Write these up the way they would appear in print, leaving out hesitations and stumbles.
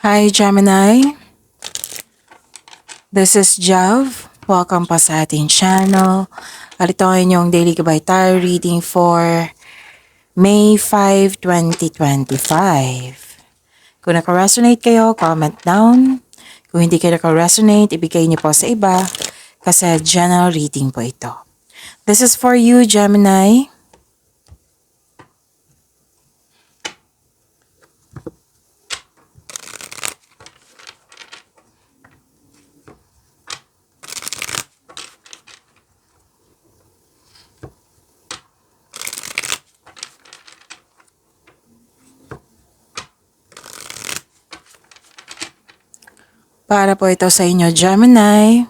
Hi Gemini, this is Jav. Welcome pa sa ating channel. At ito ang inyong Daily Gabay Tarot reading for May 5, 2025. Kung naka-resonate kayo, comment down. Kung hindi kayo naka-resonate, ibigay niyo po sa iba kasi general reading po ito. This is for you, Gemini. Para po ito sa inyo, Gemini.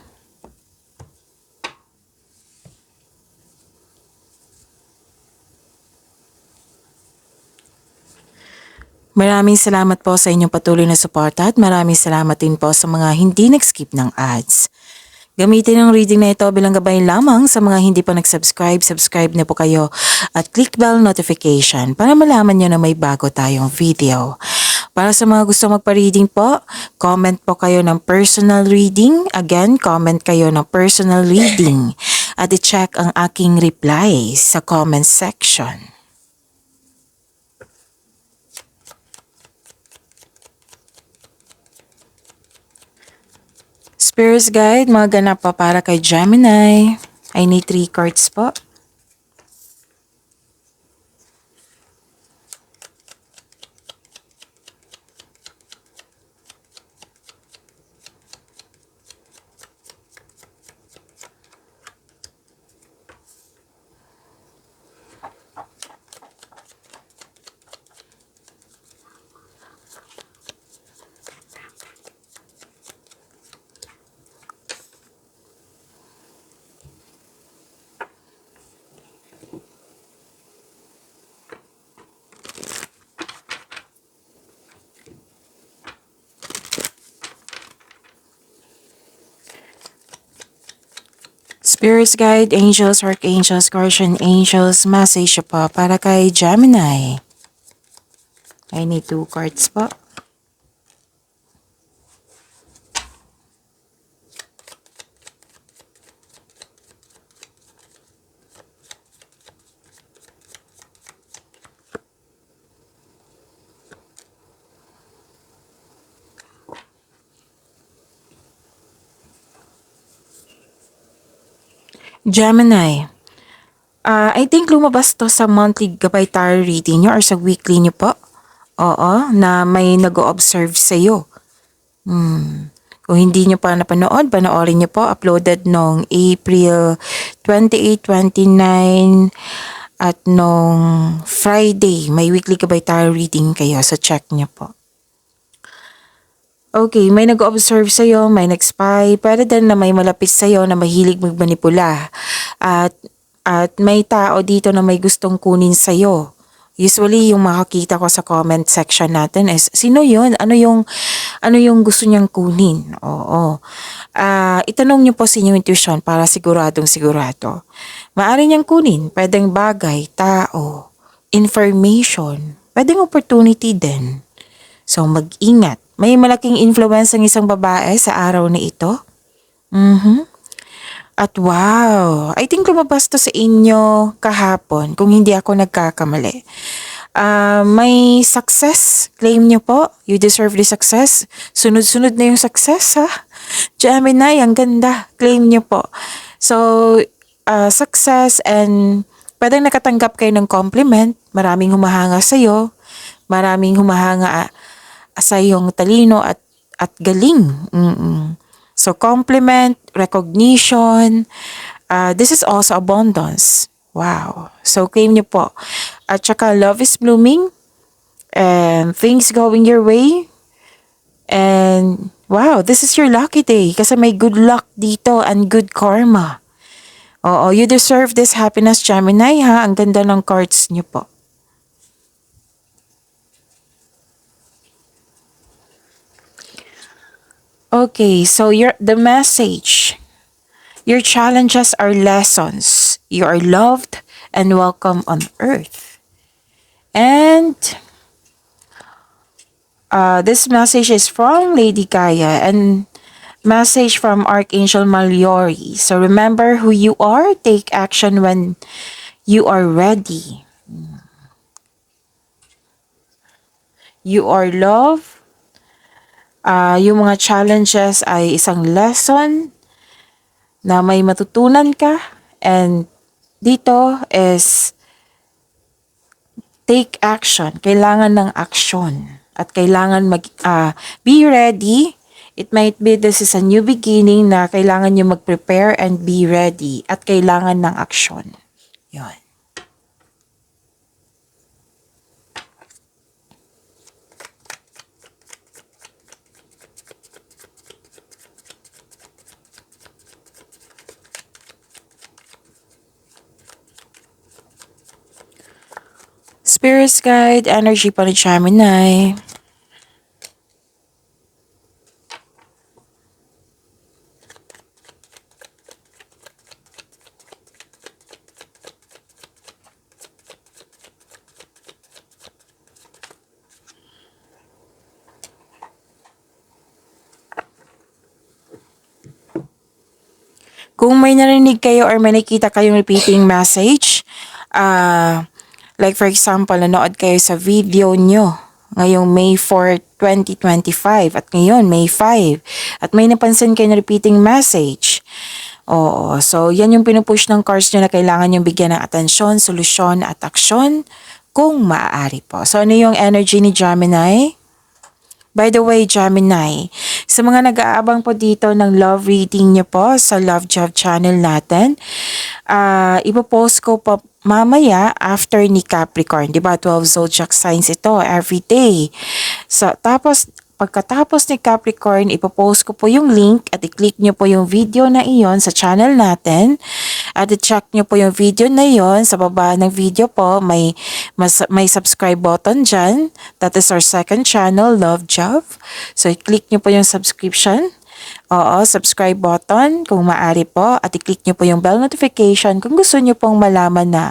Maraming salamat po sa inyong patuloy na suporta at maraming salamat din po sa mga hindi nag-skip ng ads. Gamitin ang reading na ito bilang gabay lamang sa mga hindi pa nag-subscribe. Subscribe na po kayo at click bell notification para malaman nyo na may bago tayong video. Para sa mga gusto magpa-reading po, comment po kayo ng personal reading. Again, comment kayo ng personal reading at i-check ang aking reply sa comment section. Spirits Guide, mga ganap pa para kay Gemini. I need 3 cards po. Spirits Guide, Angels, Archangels, Guardian Angels, message po para kay Gemini. I need 2 cards po. Gemini, I think lumabas to sa monthly gabay tarot reading nyo or sa weekly nyo po. Oo, na may nag-o-observe sa'yo. Kung hindi nyo pa napanood, panoorin nyo po. Uploaded nung April 28, 29 at nung Friday. May weekly gabay tarot reading kayo. So check nyo po. Okay, may nag-observe sa'yo, may nag-spy, pwede din na may malapit sa'yo na mahilig magmanipula. At may tao dito na may gustong kunin sa'yo. Usually, yung makakita ko sa comment section natin is, sino yun? Ano yung gusto niyang kunin? Oo. Itanong niyo po sa inyong intuition para siguradong sigurado. Maaari niyang kunin, pwedeng bagay, tao, information, pwedeng opportunity din. So, mag-ingat. May malaking influence ang isang babae sa araw na ito. At wow, I think lumabas to sa inyo kahapon kung hindi ako nagkakamali. May success, claim nyo po. You deserve the success. Sunod-sunod na yung success ha. Gemini, ang ganda. Claim nyo po. So, success and pwedeng nakatanggap kayo ng compliment. Maraming humahanga sa'yo. Maraming humahanga sa iyong talino at galing. So, compliment, recognition, this is also abundance. Wow. So, claim niyo po. At saka, love is blooming and things going your way. And, wow, this is your lucky day kasi may good luck dito and good karma. Oo, you deserve this happiness, Gemini, ha? Ang ganda ng cards niyo po. Okay, so the message. Your challenges are lessons. You are loved and welcome on earth. And This message is from Lady Gaia and message from Archangel Mallory. So remember who you are. Take action when you are ready. You are love. Yung mga challenges ay isang lesson na may matutunan ka. And dito is take action. Kailangan ng action. At kailangan be ready. It might be this is a new beginning na kailangan nyo mag-prepare and be ready. At kailangan ng action. Yun. Spirits guide, energy pa ni Gemini. Kung may narinig kayo or may nakita kayong repeating message, like for example, nanood kayo sa video nyo ngayong May 4, 2025 at ngayon May 5 at may napansin kayo na repeating message. Oo, so yan yung pinupush ng cards nyo na kailangan yung bigyan ng atensyon, solusyon at aksyon kung maaari po. So ano yung energy ni Gemini? By the way, Gemini, sa mga nag-aabang po dito ng love reading niyo po sa Love Job channel natin, ipopost ko po mamaya after ni Capricorn. Diba? 12 zodiac signs ito every day. So, tapos, pagkatapos ni Capricorn, ipopost ko po yung link at i-click nyo po yung video na iyon sa channel natin. At i-check nyo po yung video na iyon. Sa baba ng video po, may subscribe button dyan. That is our second channel, Love Job. So, i-click nyo po yung subscription. Oo, subscribe button kung maaari po. At i-click nyo po yung bell notification kung gusto nyo pong malaman na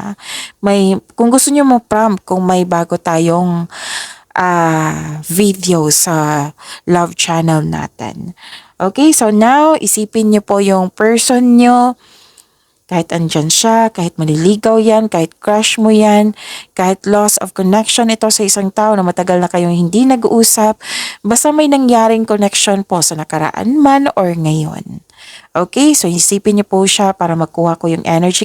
kung gusto nyo ma-prompt kung may bago tayong video sa love channel natin. Okay, so now, isipin nyo po yung person nyo. Kahit andyan siya, kahit maliligaw yan, kahit crush mo yan, kahit loss of connection ito sa isang tao na matagal na kayong hindi nag-uusap, basta may nangyaring connection po sa nakaraan man or ngayon. Okay, so isipin niyo po siya para makuha ko yung energy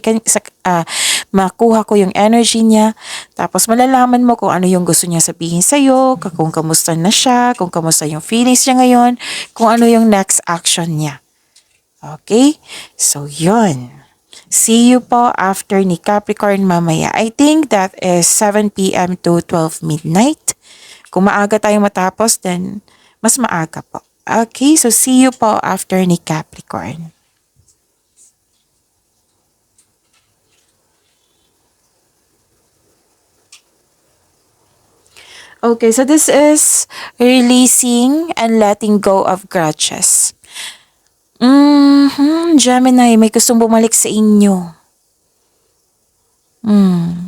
makuha ko yung energy niya. Tapos malalaman mo kung ano yung gusto niya sabihin sa'yo, kung kamusta na siya, kung kamusta yung feelings niya ngayon, kung ano yung next action niya. Okay, so yun. See you po after ni Capricorn mamaya. I think that is 7 p.m. to 12 midnight. Kung maaga tayo matapos, then mas maaga po. Okay, so see you po after ni Capricorn. Okay, so this is releasing and letting go of grudges. Gemini, may gustong bumalik sa inyo.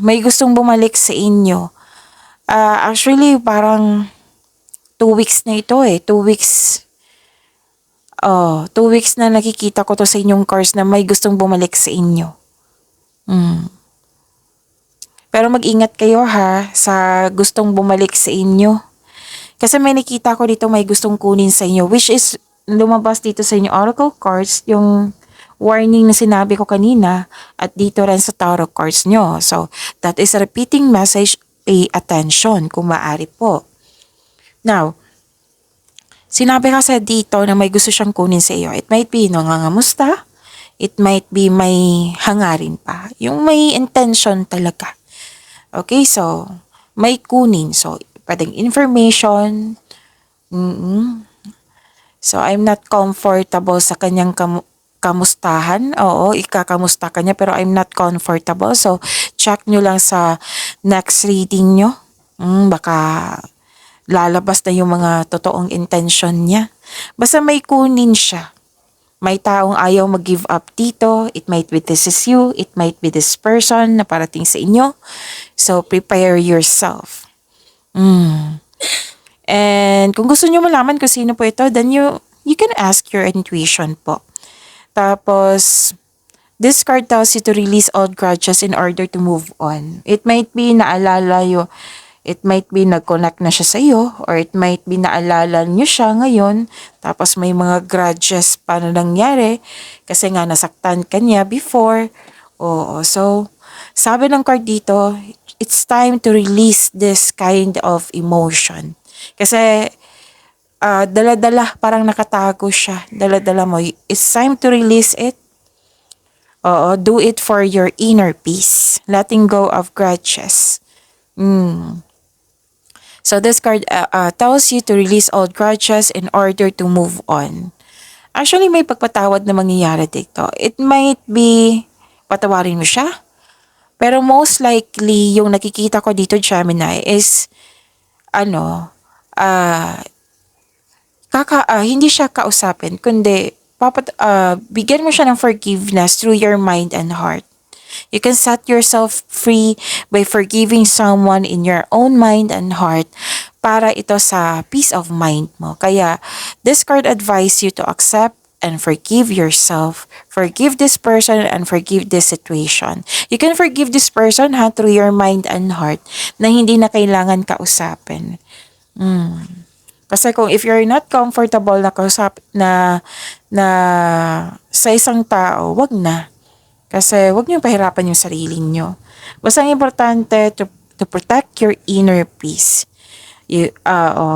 May gustong bumalik sa inyo. Actually, parang 2 weeks na ito eh. 2 weeks. 2 weeks na nakikita ko to sa inyong cards na may gustong bumalik sa inyo. Pero mag-ingat kayo ha sa gustong bumalik sa inyo. Kasi may nakita ko dito may gustong kunin sa inyo, which is lumabas dito sa inyo oracle cards, yung warning na sinabi ko kanina at dito rin sa tarot cards nyo. So, that is a repeating message. Pay attention kung maaari po. Now, sinabi kasi dito na may gusto siyang kunin sa iyo. It might be nangangamusta. It might be may hangarin pa. Yung may intention talaga. Okay, so, may kunin. So, pwedeng information. So, I'm not comfortable sa kanyang kamustahan. Oo, ikakamusta ka niya pero I'm not comfortable. So, check nyo lang sa next reading nyo. Baka lalabas na yung mga totoong intention niya. Basta may kunin siya. May taong ayaw mag-give up dito. It might be this is you. It might be this person na parating sa inyo. So, prepare yourself. And And kung gusto nyo malaman kung sino po ito, then you can ask your intuition po. Tapos, this card tells you to release old grudges in order to move on. It might be naalala yo, it might be nag-connect na siya sa iyo, or it might be naalala niyo siya ngayon, tapos may mga grudges pa na nangyari kasi nga nasaktan ka niya before. Oo, so sabi ng card dito, it's time to release this kind of emotion. Kasi dala-dala, parang nakatago siya, dala-dala mo. It's time to release it. Oo, do it for your inner peace. Letting go of grudges. So this card tells you to release old grudges in order to move on. Actually, may pagpatawad na mangyayari dito. It might be patawarin mo siya. Pero most likely, yung nakikita ko dito, Gemini, is ah hindi siya kausapin, kundi bigyan mo siya ng forgiveness through your mind and heart. You can set yourself free by forgiving someone in your own mind and heart para ito sa peace of mind mo. Kaya, this card advise you to accept and forgive yourself. Forgive this person and forgive this situation. You can forgive this person through your mind and heart na hindi na kailangan kausapin. Kasi kung if you're not comfortable na kausap na sa isang tao, wag na. Kasi wag niyo pahirapan yung sarili niyo. Basta ang importante to protect your inner peace.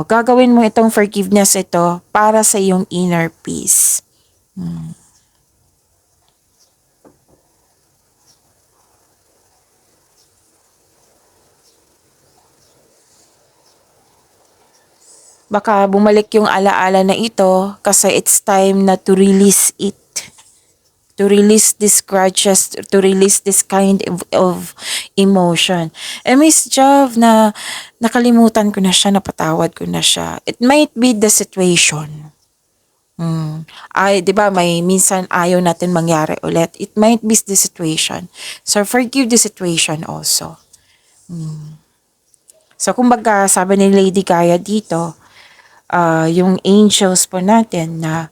Gagawin mo itong forgiveness ito para sa iyong inner peace. Baka bumalik yung alaala na ito kasi it's time na to release it. To release this grudges, to release this kind of emotion. Miss Jov, na nakalimutan ko na siya, napatawad ko na siya. It might be the situation. Ay, 'di ba, may minsan ayaw natin mangyari ulit. It might be the situation. So forgive the situation also. So kumbaga, sabi ni Lady Gaia dito, yung angels po natin na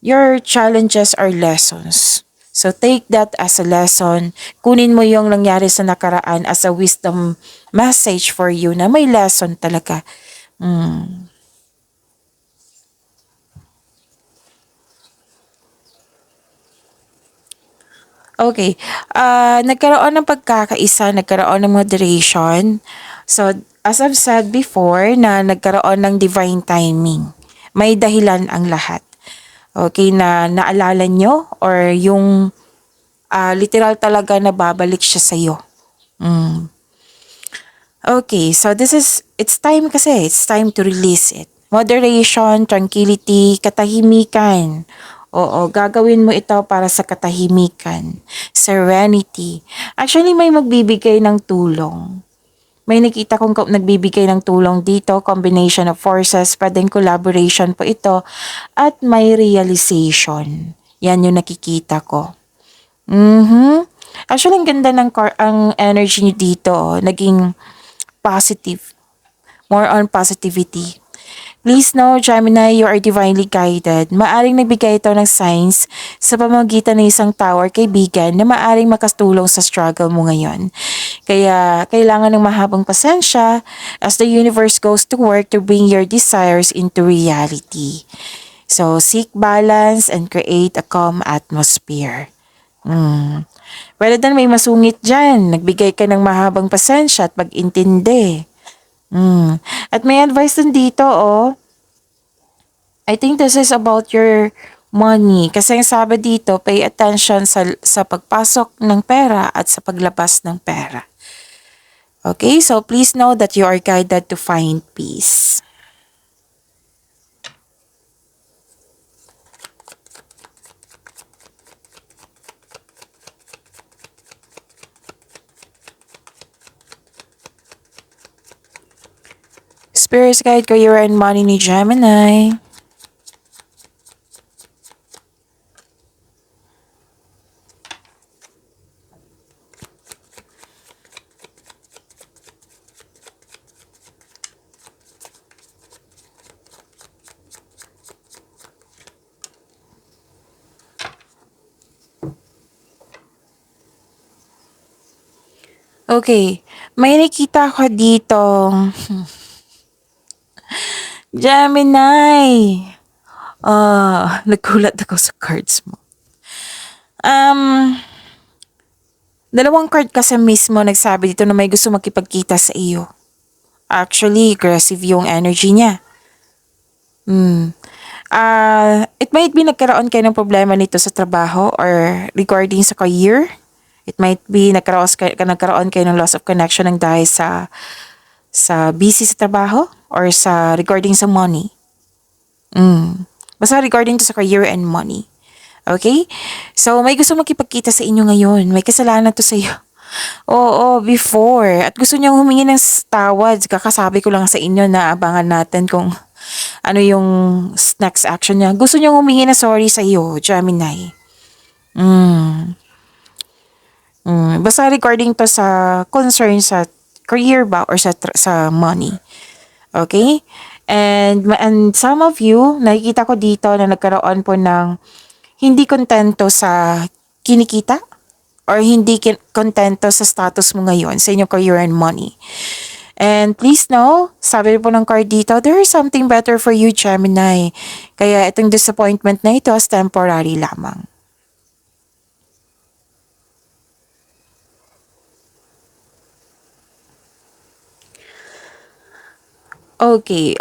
your challenges are lessons. So take that as a lesson. Kunin mo yung nangyari sa nakaraan as a wisdom message for you na may lesson talaga. Okay. Nagkaroon ng pagkakaisa, nagkaroon ng moderation. So, as I've said before, na nagkaroon ng divine timing. May dahilan ang lahat. Okay, na naalala nyo or yung literal talaga na babalik siya sa'yo. Okay, so it's time kasi. It's time to release it. Moderation, tranquility, katahimikan. Oo, gagawin mo ito para sa katahimikan. Serenity. Actually, may magbibigay ng tulong. May nakita kong nagbibigay ng tulong dito, combination of forces, pwedeng collaboration po ito, at may realization. Yan yung nakikita ko. Actually, ang ganda ng ang energy niyo dito, naging positive. More on positivity. Please know, Gemini, you are divinely guided. Maaring nagbigay ito ng signs sa pamamagitan ng isang tao or kaibigan na maaring makatulong sa struggle mo ngayon. Kaya, kailangan ng mahabang pasensya as the universe goes to work to bring your desires into reality. So, seek balance and create a calm atmosphere. Pwede din may masungit dyan. Nagbigay ka ng mahabang pasensya at pag-intindi. At may advice din dito, I think this is about your money. Kasi ang sabi dito, pay attention sa pagpasok ng pera at sa paglabas ng pera. Okay, so please know that you are guided to find peace. Spirit guide, career and money ni Gemini. Okay, may nakita ko dito. Gemini. Nagulat ako sa cards mo. Um, Dalawang card kasi mismo nagsabi dito na may gusto makipagkita sa iyo. Actually, aggressive yung energy niya. It might be nagkaroon kayo ng problema nito sa trabaho or regarding sa career. It might be nagkaroon kayo ng loss of connection ng dahil sa busy sa trabaho or sa regarding sa money. Basta regarding to sa career and money. Okay? So, may gusto makipagkita sa inyo ngayon. May kasalanan to sa iyo. Oo, before. At gusto niyang humingi ng tawad. Kakasabi ko lang sa inyo na abangan natin kung ano yung next action niya. Gusto niyang humingi ng sorry sa iyo, Gemini. Basta regarding to sa concern sa career ba or sa money. Okay? And some of you, nakikita ko dito na nagkaroon po ng hindi kontento sa kinikita or hindi kontento sa status mo ngayon sa inyong career and money. And please know, sabi po ng card dito, there is something better for you, Gemini. Kaya itong disappointment na ito is temporary lamang. Okay,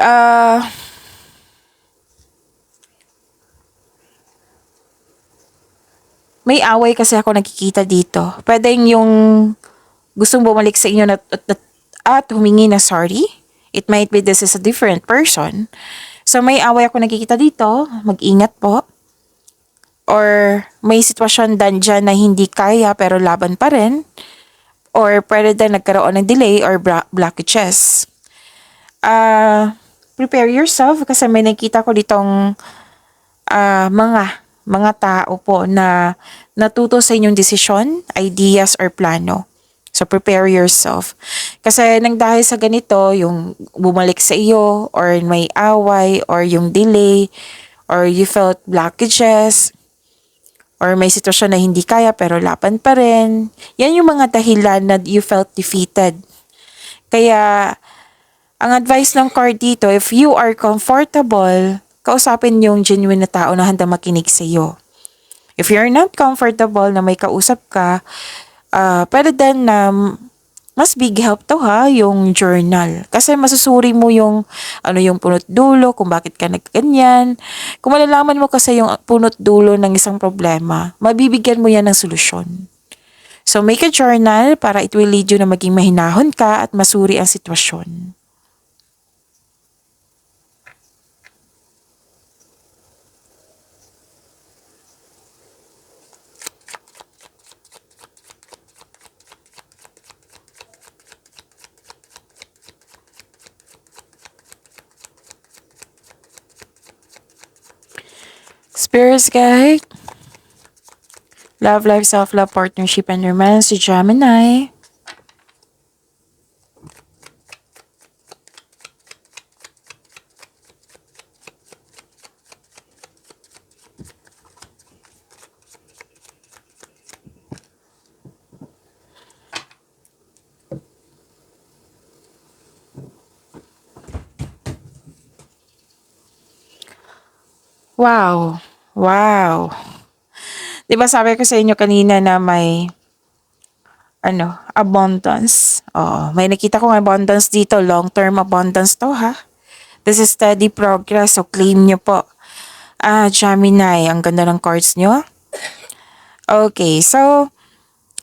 may away kasi ako nakikita dito. Pwedeng yung gustong bumalik sa inyo at humingi na sorry. It might be this is a different person. So may away ako nakikita dito. Mag-ingat po. Or may sitwasyon dyan na hindi kaya pero laban pa rin. Or pwede din nagkaroon ng delay or blockages. Prepare yourself kasi may nakita ko ditong mga tao po na natuto sa inyong desisyon, ideas, or plano. So, prepare yourself. Kasi nang dahil sa ganito, yung bumalik sa iyo, or may away, or yung delay, or you felt blockages, or may sitwasyon na hindi kaya pero laban pa rin. Yan yung mga dahilan na you felt defeated. Kaya, ang advice ng card dito, if you are comfortable, kausapin yung genuine na tao na handang makinig sa iyo. If you're not comfortable na may kausap ka, pwede din na mas big help to yung journal. Kasi masusuri mo yung yung punot dulo, kung bakit ka nagganyan. Kung malalaman mo kasi yung punot dulo ng isang problema, mabibigyan mo yan ng solusyon. So make a journal para it will lead you na maging mahinahon ka at masuri ang sitwasyon. Spirits guide. Love, life, self-love, partnership, and romance si Gemini. Wow. Wow. 'Di ba sabi ko sa inyo kanina na may abundance. Oh, may nakita ko abundance dito, long-term abundance to This is steady progress, so claim nyo po. Gemini, ang ganda ng cards nyo. Okay, so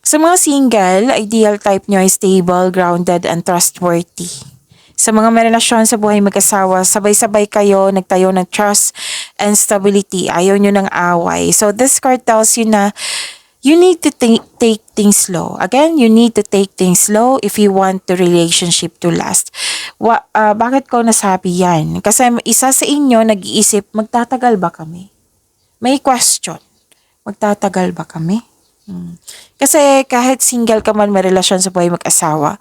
sa mga single, ideal type nyo ay stable, grounded, and trustworthy. Sa mga may relasyon sa buhay mag-asawa, sabay-sabay kayo, nagtayo ng trust and stability. Ayaw nyo ng away. So this card tells you na you need to take things slow. Again, you need to take things slow if you want the relationship to last. Bakit ko nasabi yan? Kasi isa sa inyo nag-iisip, magtatagal ba kami? May question. Magtatagal ba kami? Kasi kahit single ka man, may relasyon sa buhay mag-asawa,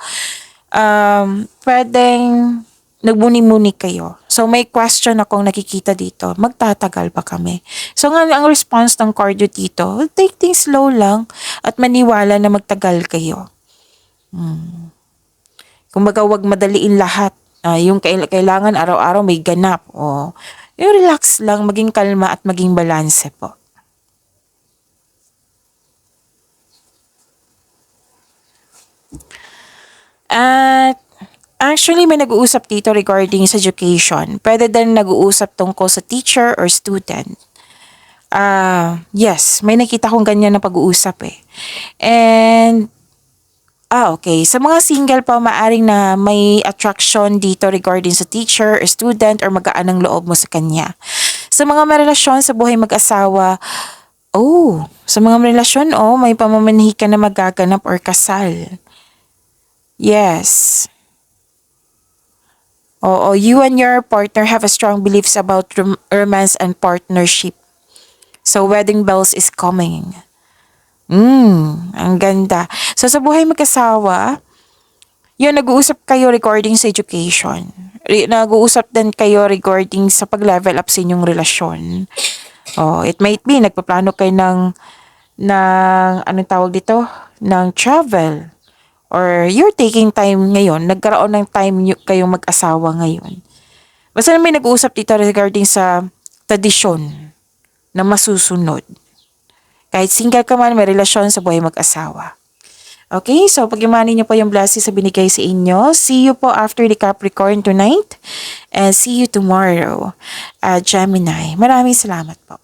pwedeng nagmuni-muni kayo. So, may question akong nakikita dito. Magtatagal ba kami? So, nga ang response ng card dito, take things slow lang at maniwala na magtagal kayo. Kumbaga, wag madaliin lahat. Yung kailangan araw-araw may ganap. Yung relax lang, maging kalma at maging balanse po. At actually, may nag-uusap dito regarding sa education. Pwede din nag-uusap tungkol sa teacher or student. Yes, may nakita kong ganyan na pag-uusap eh. And okay. Sa mga single pa, maaring na may attraction dito regarding sa teacher or student or magaan ang loob mo sa kanya. Sa mga may relasyon sa buhay mag-asawa, sa mga may relasyon, may pamamanhi ka na magaganap or kasal. Yes. Oo, you and your partner have a strong beliefs about romance and partnership. So, wedding bells is coming. Ang ganda. So, sa buhay mag-asawa, yun, nag-uusap kayo regarding sa education. Nag-uusap din kayo regarding sa pag-level up sa inyong relasyon. It might be, nagpaplano kayo anong tawag dito? Ng travel. Or you're taking time ngayon, nagkaroon ng time kayong mag-asawa ngayon. Basta may nag-uusap dito regarding sa tradisyon na masusunod. Kahit single ka man, may relasyon sa buhay mag-asawa. Okay, so pag-imani niyo po yung blessings sa binigay sa inyo. See you po after the Capricorn tonight. And see you tomorrow, Gemini. Maraming salamat po.